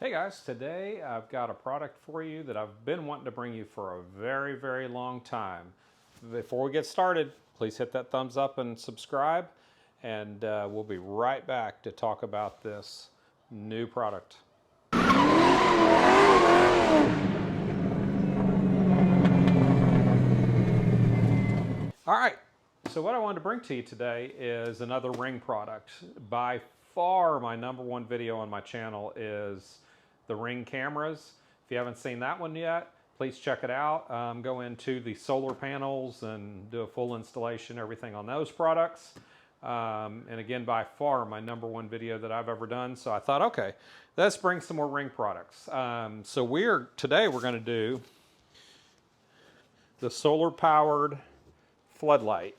Hey guys, today I've got a product for you that I've been wanting to bring you for a very, very long time. Before we get started, please hit that thumbs up and subscribe, and we'll be right back to talk about this new product. All right, so what I wanted to bring to you today is another Ring product. By far my #1 video on my channel is the Ring cameras. If you haven't seen that one yet, please check it out. Go into the solar panels and do a full installation, everything on those products. And again, by far my #1 video that I've ever done. So I thought, okay, let's bring some more Ring products. So today we're going to do the solar powered floodlight.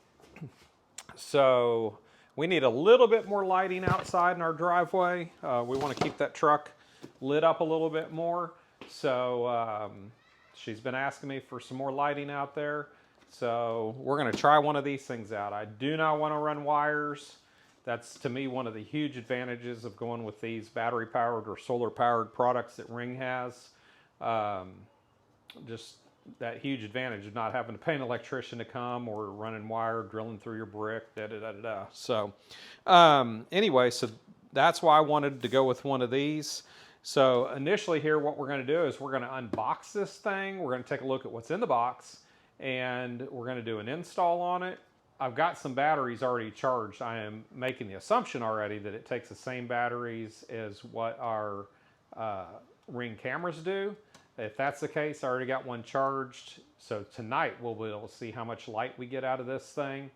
So we need a little bit more lighting outside in our driveway. We want to keep that truck lit up a little bit more. So she's been asking me for some more lighting out there. So we're going to try one of these things out. I do not want to run wires. That's, to me, one of the huge advantages of going with these battery powered or solar powered products that Ring has. Just that huge advantage of not having to pay an electrician to come or running wire, drilling through your brick, da-da-da-da-da. So anyway, so that's why I wanted to go with one of these. So initially here, what we're going to do is we're going to unbox this thing. We're going to take a look at what's in the box, and we're going to do an install on it. I've got some batteries already charged. I am making the assumption already that it takes the same batteries as what our Ring cameras do. If that's the case, I already got one charged. So tonight we'll be able to see how much light we get out of this thing.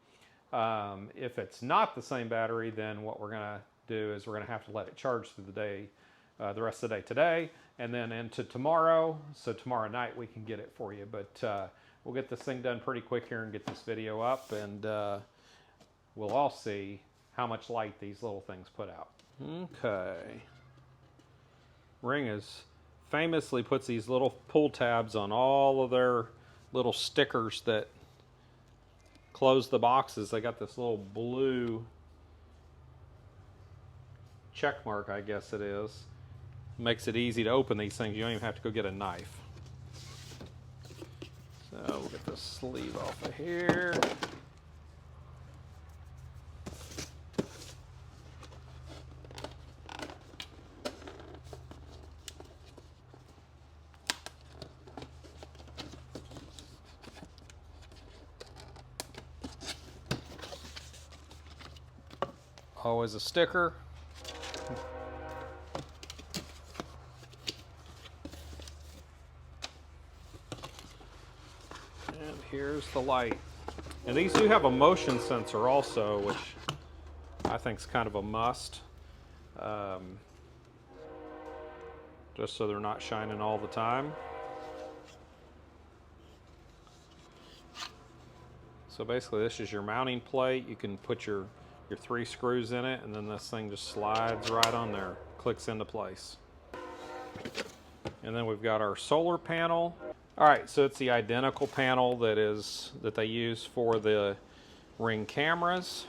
If it's not the same battery, then what we're going to do is we're going to have to let it charge through the day, the rest of the day today, and then into tomorrow. So tomorrow night we can get it for you. But we'll get this thing done pretty quick here and get this video up, and we'll all see how much light these little things put out. Okay. Ring famously puts these little pull tabs on all of their little stickers that close the boxes. They got this little blue check mark, I guess it is. Makes it easy to open these things. You don't even have to go get a knife. So we'll get the sleeve off of here. Always a sticker. And here's the light. And these do have a motion sensor also, which I think is kind of a must. Just so they're not shining all the time. So basically this is your mounting plate. You can put your 3 screws in it, and then this thing just slides right on there, clicks into place. And then we've got our solar panel. All right, so it's the identical panel that they use for the Ring cameras.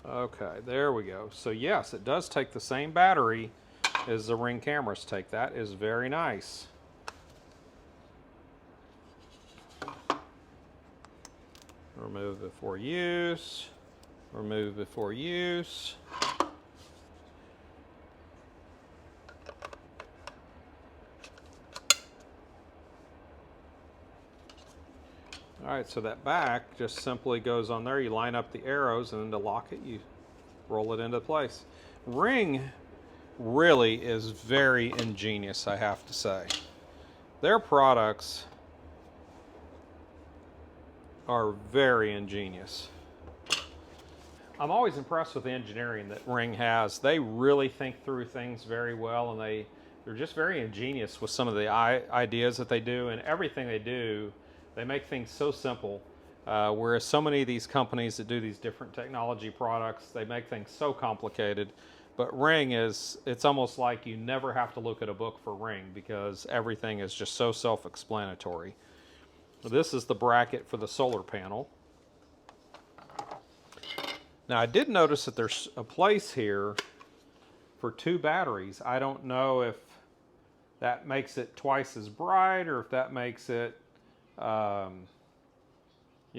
Okay, there we go. So yes, it does take the same battery as the Ring cameras take. That is very nice. Remove before use. Remove before use. All right, so that back just simply goes on there. You line up the arrows, and then to lock it, you roll it into place. Ring really is very ingenious, I have to say. Their products are very ingenious. I'm always impressed with the engineering that Ring has. They really think through things very well, and they're just very ingenious with some of the ideas that they do, and everything they do. They make things so simple, whereas so many of these companies that do these different technology products, they make things so complicated. But Ring is, it's almost like you never have to look at a book for Ring because everything is just so self-explanatory. This is the bracket for the solar panel. Now I did notice that there's a place here for 2 batteries. I don't know if that makes it twice as bright or if that makes it, you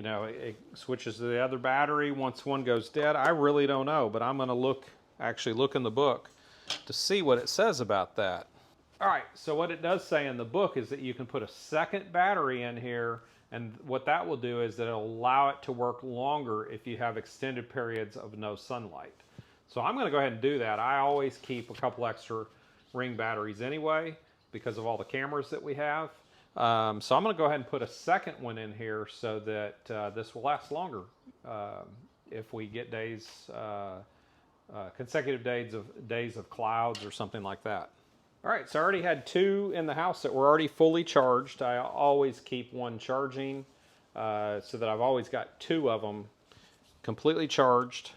know, it switches to the other battery once one goes dead. I really don't know, but I'm going to actually look in the book to see what it says about that. All right, so what it does say in the book is that you can put a second battery in here, and what that will do is that it'll allow it to work longer if you have extended periods of no sunlight. So I'm going to go ahead and do that. I always keep a couple extra Ring batteries anyway because of all the cameras that we have. So I'm going to go ahead and put a second one in here so that this will last longer if we get days, consecutive days of clouds or something like that. All right, so I already had 2 in the house that were already fully charged. I always keep one charging so that I've always got 2 of them completely charged.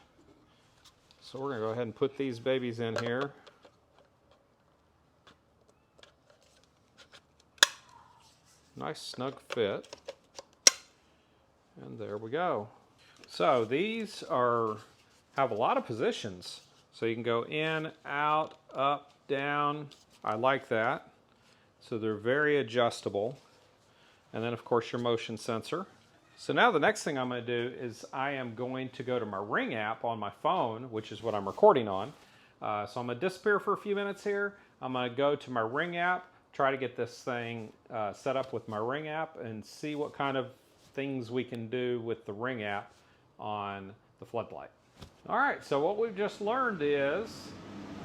So we're going to go ahead and put these babies in here. Nice snug fit. And there we go. So these have a lot of positions. So you can go in, out, up, down. I like that. So they're very adjustable. And then of course your motion sensor. So now the next thing I'm going to do is I am going to go to my Ring app on my phone, which is what I'm recording on. So I'm going to disappear for a few minutes here. I'm going to go to my Ring app, try to get this thing set up with my Ring app and see what kind of things we can do with the Ring app on the floodlight. All right, so what we've just learned is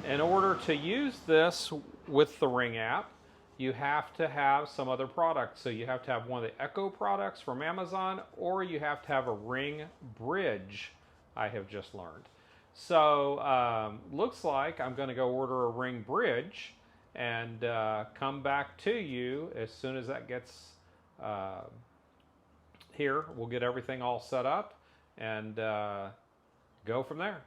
in order to use this with the Ring app, you have to have some other product. So you have to have one of the Echo products from Amazon, or you have to have a Ring bridge, I have just learned. So looks like I'm going to go order a Ring bridge and come back to you as soon as that gets here. We'll get everything all set up and go from there.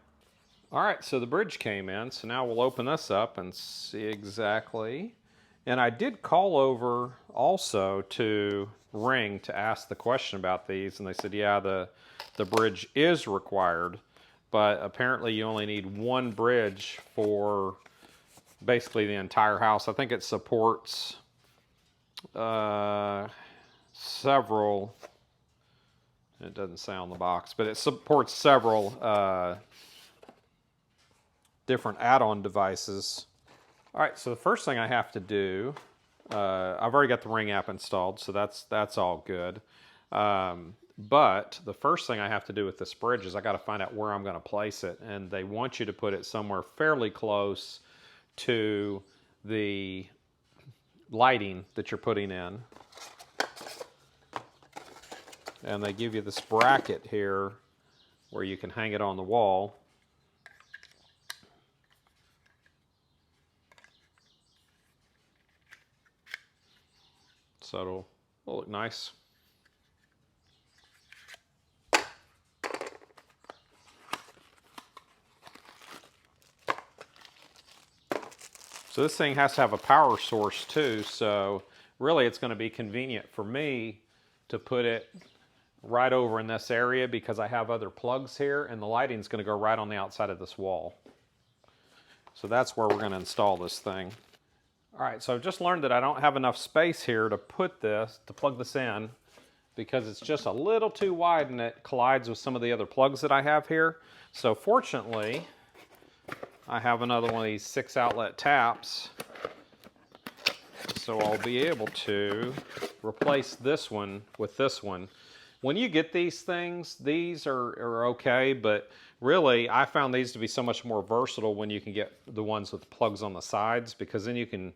All right, so the bridge came in, so now we'll open this up and see exactly. And I did call over also to Ring to ask the question about these, and they said, yeah, the bridge is required, but apparently you only need 1 bridge for basically the entire house. I think it supports several, it doesn't say on the box, but it supports several different add-on devices. All right, so the first thing I have to do, I've already got the Ring app installed, so that's all good. But the first thing I have to do with this bridge is I got to find out where I'm going to place it, and they want you to put it somewhere fairly close to the lighting that you're putting in. And they give you this bracket here where you can hang it on the wall. So it'll look nice. So this thing has to have a power source too, so really it's going to be convenient for me to put it right over in this area because I have other plugs here, and the lighting's going to go right on the outside of this wall. So that's where we're going to install this thing. All right, so I've just learned that I don't have enough space here to plug this in, because it's just a little too wide and it collides with some of the other plugs that I have here. So fortunately, I have another one of these 6 outlet taps. So I'll be able to replace this one with this one. When you get these things, these are okay, but really I found these to be so much more versatile when you can get the ones with plugs on the sides, because then you can,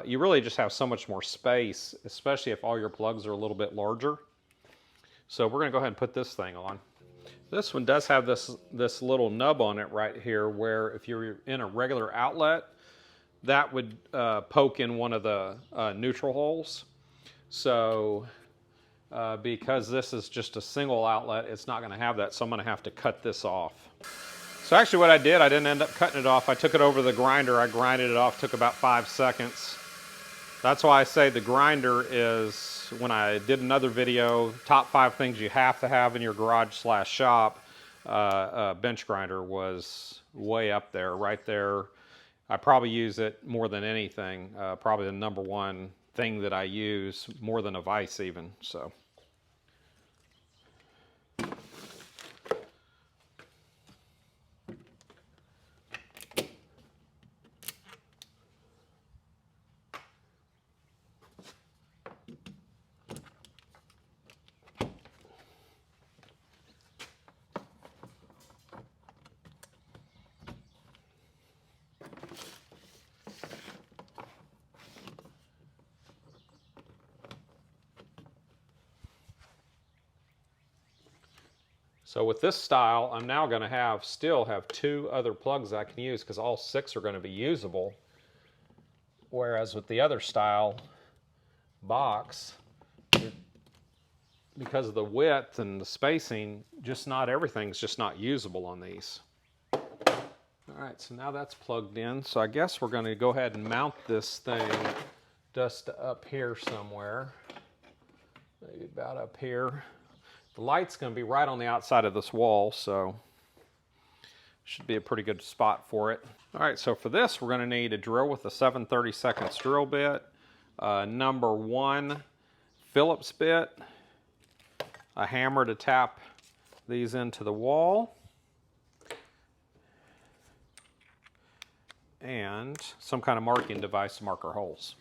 you really just have so much more space, especially if all your plugs are a little bit larger. So we're going to go ahead and put this thing on. This one does have this little nub on it right here, where if you're in a regular outlet, that would poke in one of the neutral holes. So because this is just a single outlet, it's not going to have that, so I'm going to have to cut this off. So actually what I did, I didn't end up cutting it off. I took it over the grinder. I grinded it off, took about 5 seconds. That's why I say the grinder is, when I did another video, top 5 things you have to have in your garage/shop, bench grinder was way up there, right there. I probably use it more than anything. Probably the #1 thing that I use, more than a vise even, so. So with this style, I'm now going to still have 2 other plugs I can use because all 6 are going to be usable. Whereas with the other style box, because of the width and the spacing, just not everything's just not usable on these. All right, so now that's plugged in. So I guess we're going to go ahead and mount this thing just up here somewhere. Maybe about up here. The light's going to be right on the outside of this wall, so should be a pretty good spot for it. All right, so for this, we're going to need a drill with a 7/32 drill bit, #1 Phillips bit, a hammer to tap these into the wall, and some kind of marking device to mark our holes.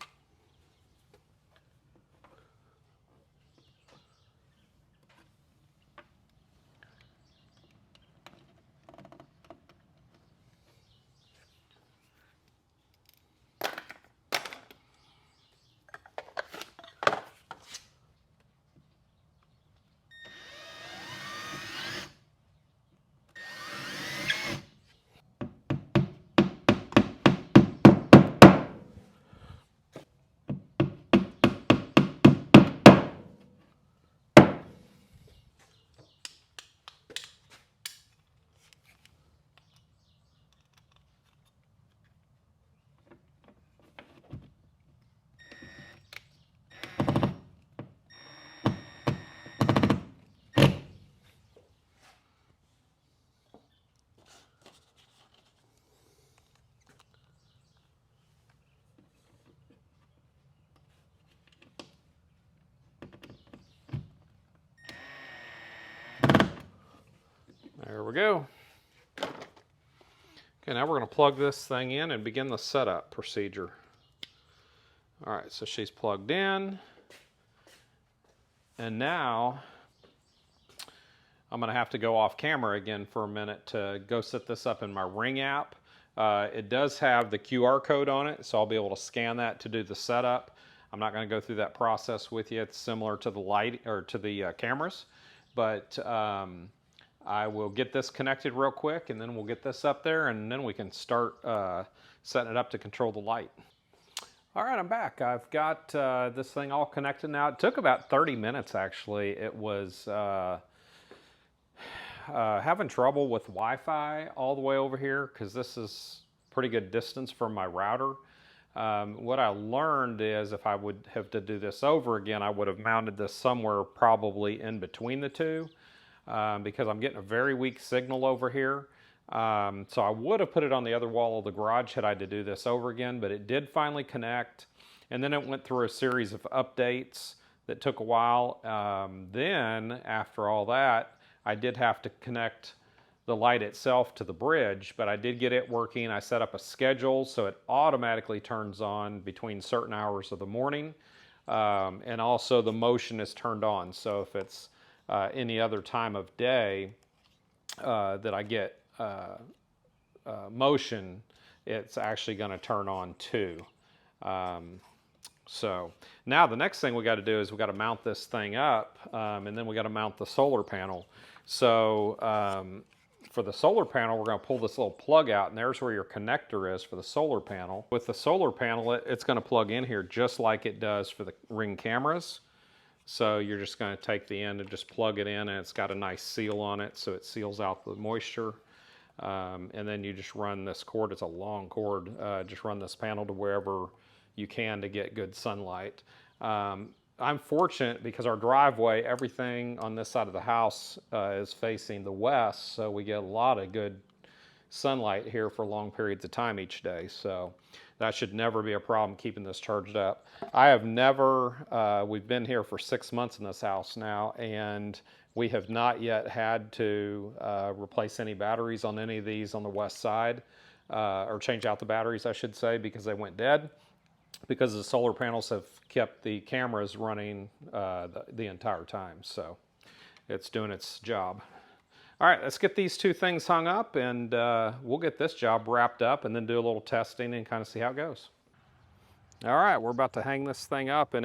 There we go. Okay, now we're going to plug this thing in and begin the setup procedure. All right, so she's plugged in. And now I'm going to have to go off camera again for a minute to go set this up in my Ring app. It does have the QR code on it, so I'll be able to scan that to do the setup. I'm not going to go through that process with you. It's similar to the light or to the cameras, but I will get this connected real quick, and then we'll get this up there, and then we can start setting it up to control the light. All right, I'm back. I've got this thing all connected now. It took about 30 minutes, actually. It was having trouble with Wi-Fi all the way over here because this is pretty good distance from my router. What I learned is if I would have to do this over again, I would have mounted this somewhere probably in between the two. Because I'm getting a very weak signal over here. So I would have put it on the other wall of the garage had I had to do this over again, but it did finally connect. And then it went through a series of updates that took a while. Then, after all that, I did have to connect the light itself to the bridge, but I did get it working. I set up a schedule so it automatically turns on between certain hours of the morning. And also the motion is turned on. So if it's any other time of day that I get motion, it's actually going to turn on too. So now the next thing we got to do is we got to mount this thing up, and then we got to mount the solar panel. So for the solar panel, we're going to pull this little plug out, and there's where your connector is for the solar panel. With the solar panel, it's going to plug in here just like it does for the Ring cameras. So you're just going to take the end and just plug it in, and it's got a nice seal on it, so it seals out the moisture. And then you just run this cord, it's a long cord, just run this panel to wherever you can to get good sunlight. I'm fortunate because our driveway, everything on this side of the house is facing the west, so we get a lot of good sunlight here for long periods of time each day. So that should never be a problem keeping this charged up. I have never, we've been here for 6 months in this house now, and we have not yet had to replace any batteries on any of these on the west side, or change out the batteries, I should say, because they went dead, because the solar panels have kept the cameras running the entire time. So it's doing its job. All right, let's get these two things hung up, and we'll get this job wrapped up and then do a little testing and kind of see how it goes. All right, we're about to hang this thing up, and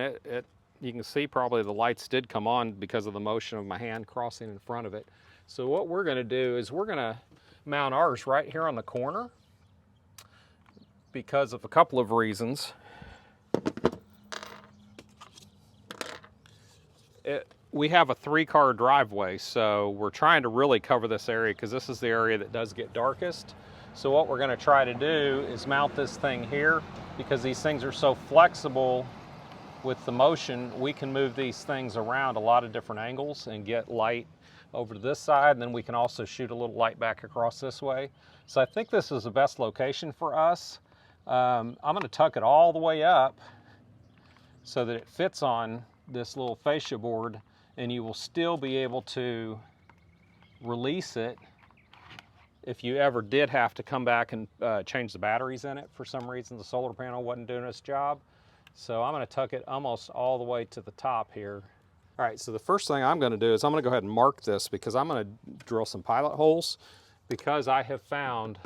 you can see probably the lights did come on because of the motion of my hand crossing in front of it. So what we're gonna do is we're gonna mount ours right here on the corner because of a couple of reasons. We have a 3-car driveway, so we're trying to really cover this area because this is the area that does get darkest. So what we're gonna try to do is mount this thing here, because these things are so flexible with the motion, we can move these things around a lot of different angles and get light over to this side, and then we can also shoot a little light back across this way. So I think this is the best location for us. I'm gonna tuck it all the way up so that it fits on this little fascia board, and you will still be able to release it if you ever did have to come back and change the batteries in it. For some reason, the solar panel wasn't doing its job. So I'm gonna tuck it almost all the way to the top here. All right, so the first thing I'm gonna do is I'm gonna go ahead and mark this, because I'm gonna drill some pilot holes, because I have found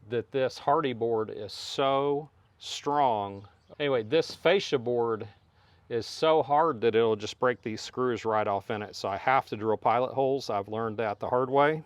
that this hardy board is so strong. Anyway, this fascia board is so hard that it'll just break these screws right off in it. So I have to drill pilot holes. I've learned that the hard way.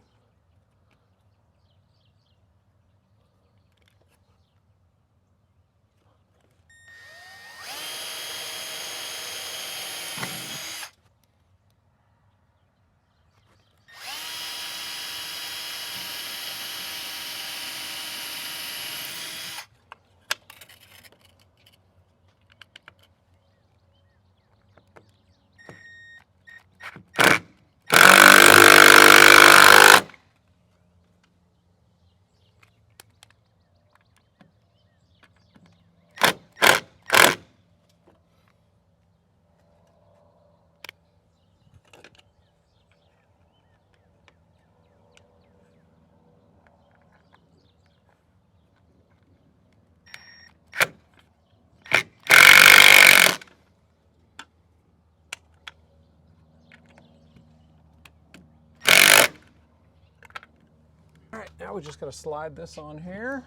All right, now we just gotta slide this on here.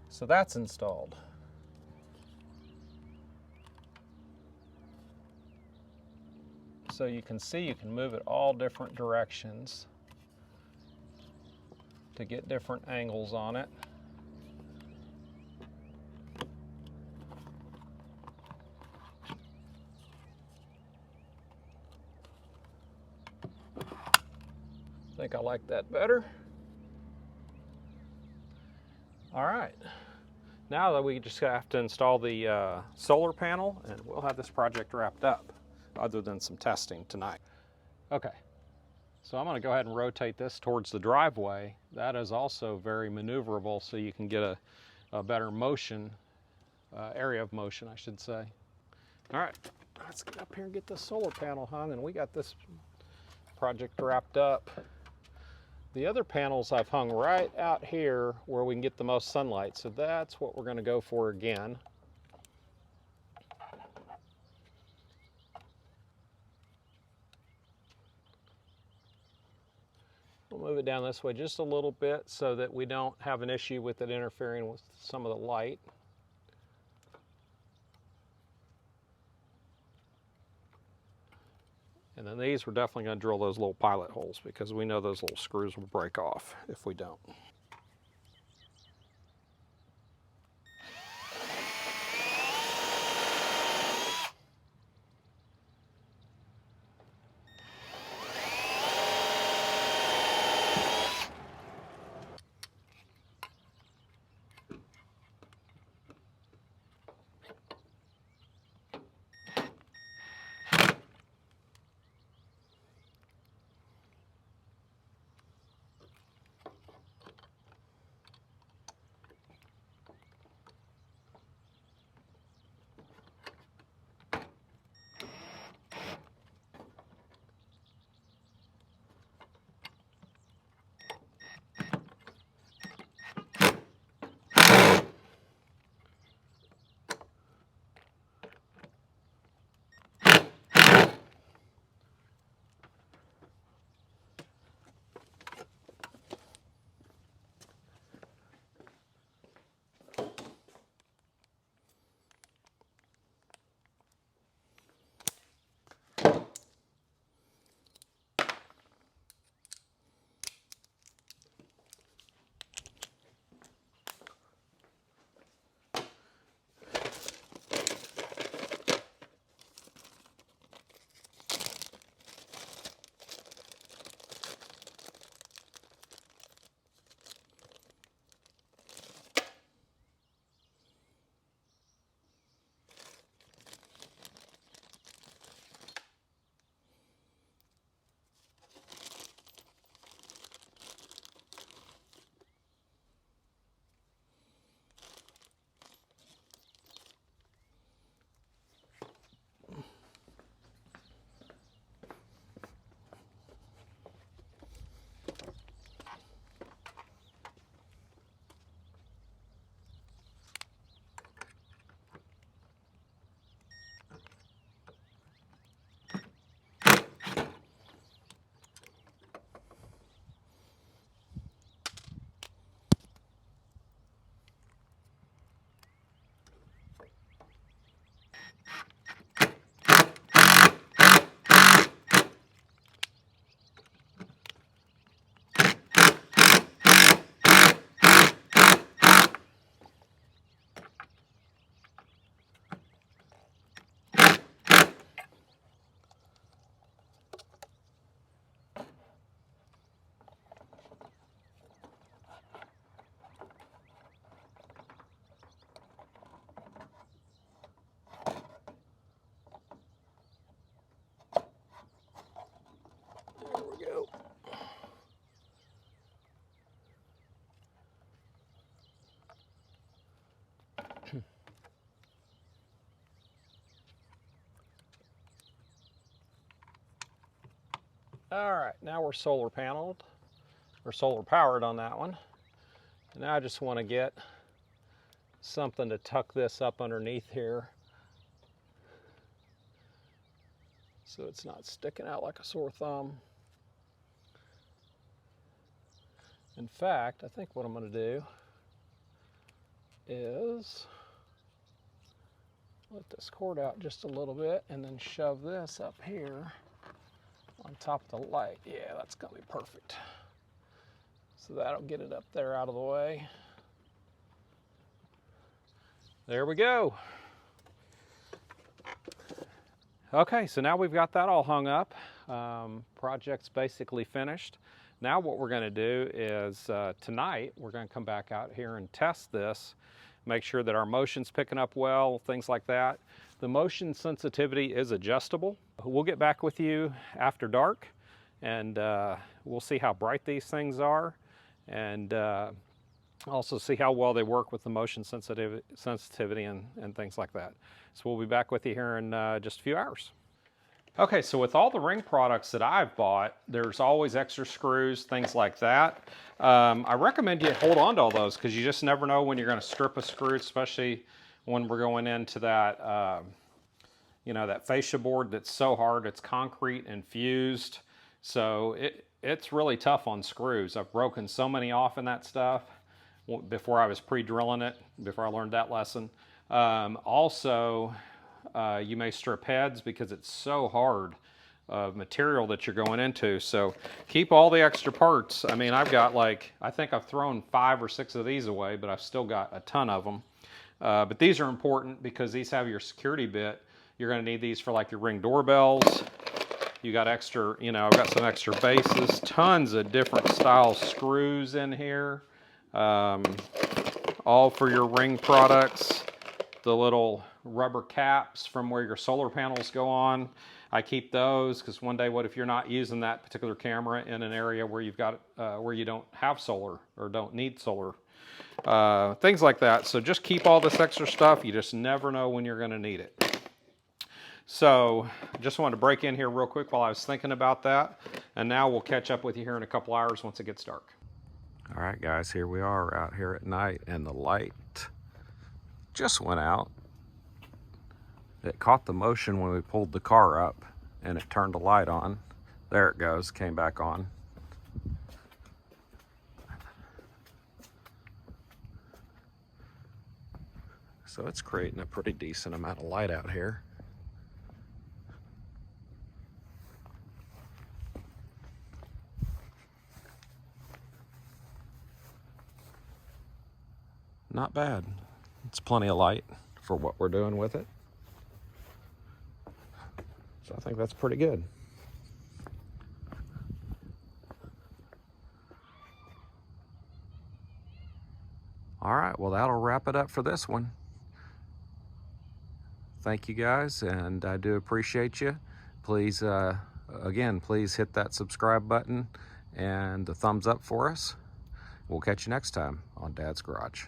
So that's installed. So you can see you can move it all different directions to get different angles on it. I think I like that better. All right, now that we just have to install the solar panel, and we'll have this project wrapped up, other than some testing tonight. Okay, so I'm gonna go ahead and rotate this towards the driveway. That is also very maneuverable, so you can get a better motion, area of motion, I should say. All right, let's get up here and get this solar panel hung, and we got this project wrapped up. The other panels I've hung right out here where we can get the most sunlight, so that's what we're gonna go for again. We'll move it down this way just a little bit so that we don't have an issue with it interfering with some of the light. And then these, we're definitely going to drill those little pilot holes, because we know those little screws will break off if we don't. All right, now we're solar paneled, or solar powered on that one. And now I just want to get something to tuck this up underneath here so it's not sticking out like a sore thumb. In fact, I think what I'm going to do is let this cord out just a little bit and then shove this up here on top of the light. Yeah, that's going to be perfect. So that'll get it up there out of the way. There we go. Okay, so now we've got that all hung up. Project's basically finished. Now what we're going to do is tonight we're going to come back out here and test this, make sure that our motion's picking up well, things like that. The motion sensitivity is adjustable. We'll get back with you after dark and we'll see how bright these things are and also see how well they work with the motion sensitivity and things like that. So we'll be back with you here in just a few hours. Okay, so with all the Ring products that I've bought, there's always extra screws, things like that. I recommend you hold on to all those because you just never know when you're going to strip a screw, especially when we're going into that, you know, that fascia board that's so hard, it's concrete and fused. So it's really tough on screws. I've broken so many off in that stuff before I was pre-drilling it, before I learned that lesson. Also, you may strip heads because it's so hard of material that you're going into. So keep all the extra parts. I mean, I've got like, I think I've thrown 5 or 6 of these away, but I've still got a ton of them. But these are important because these have your security bit. You're going to need these for like your Ring doorbells. You got extra, you know, I've got some extra bases, tons of different style screws in here. All for your Ring products. The little rubber caps from where your solar panels go on. I keep those because one day, what if you're not using that particular camera in an area where you've got where you don't have solar or don't need solar, things like that. So just keep all this extra stuff. You just never know when you're going to need it. So just wanted to break in here real quick while I was thinking about that, and now we'll catch up with you here in a couple hours once it gets dark. All right, guys, here we are out here at night, and the light just went out. It caught the motion when we pulled the car up and it turned the light on. There it goes, came back on. So it's creating a pretty decent amount of light out here. Not bad. It's plenty of light for what we're doing with it. So I think that's pretty good. All right, well, that'll wrap it up for this one. Thank you guys, and I do appreciate you. Please, again, please hit that subscribe button and the thumbs up for us. We'll catch you next time on Dad's Garage.